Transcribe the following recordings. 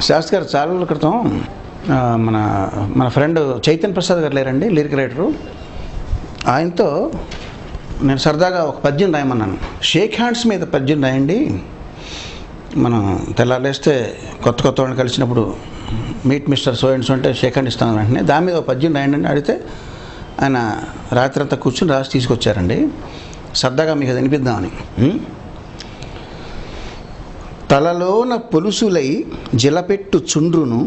శాస్త్రి గారు చాలా రోజుల క్రితం మన మన ఫ్రెండ్ చైతన్య ప్రసాద్ గారు లేరండి, లిరిక్ రైటరు. ఆయనతో నేను సరదాగా ఒక పద్యం రాయమన్నాను. షేక్ హ్యాండ్స్ మీద పద్యం రాయండి, మనం తెల్లారేస్తే కొత్త వాళ్ళని కలిసినప్పుడు meet mister so and so అంటే షేక్ హ్యాండ్ ఇస్తాను వెంటనే. దాని మీద ఒక పద్యం రాయండి అని అడిగితే ఆయన రాత్రి అంతా కూర్చుని రాసి తీసుకొచ్చారండి. సరదాగా మీకు అది వినిపిద్దామని. తలలోన పొలుసులై జిలపెట్టు చుండ్రును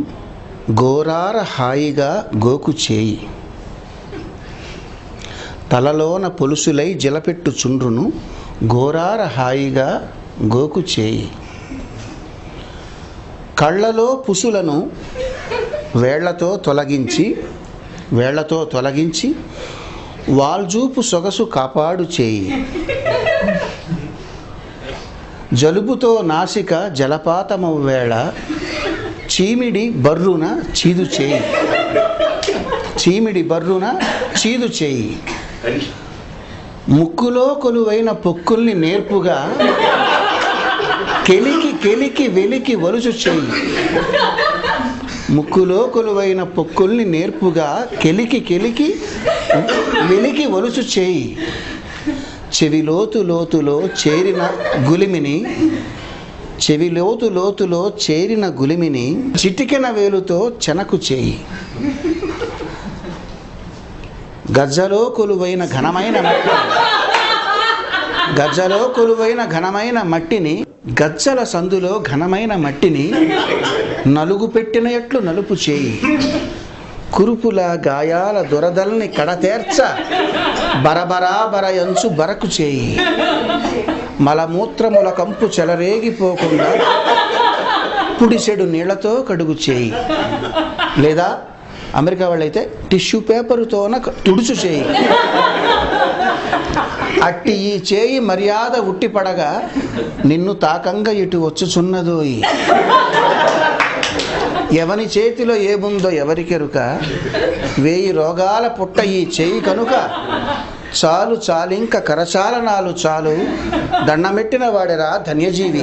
గోరార హాయిగా గోకు చేయి. తలలోన పొలుసులై జిలపెట్టు చుండ్రును గోరార హాయిగా గోకు చేయి. కళ్ళలో పుసులను వేళ్లతో తొలగించి వాల్జూపు సొగసు కాపాడు చేయి. జలుబుతో నాసిక జలపాతము వేళ చీమిడి బర్రున చీదు చేయి. ముక్కులో కొలువైన పొక్కుల్ని నేర్పుగా కెలికి వెలికి వలుసు చేయి. ముక్కులో కొలువైన పొక్కుల్ని నేర్పుగా కెలికి వెలికి వలుసు చేయి. చెవిలోతులో చేరిన గులిమిని చిటికెన వేలుతో చెనకు చేయి. గజ్జలో కొలువైన ఘనమైన మట్టిని గజ్జల సందులో ఘనమైన మట్టిని నలుగు పెట్టిన ఎట్లు నలుపు చేయి. కురుపుల గాయాల దురదల్ని కడతేర్చ బరయంచు బరకు చేయి. మలమూత్రముల కంపు చెలరేగిపోకుండా పుడిసెడు నీళ్లతో కడుగు చేయి. లేదా అమెరికా వాళ్ళైతే టిష్యూ పేపరుతోన తుడుచు చేయి. అట్టి ఈ చేయి మర్యాద ఉట్టిపడగా నిన్ను తాకంగా ఇటు వచ్చుచున్నదోయి. ఎవని చేతిలో ఏముందో ఎవరికెరుక, 1000 రోగాల పుట్ట ఈ చేయి కనుక. చాలింక కరచాలనాలు చాలు, దండమెట్టిన వాడెరా ధన్యజీవి.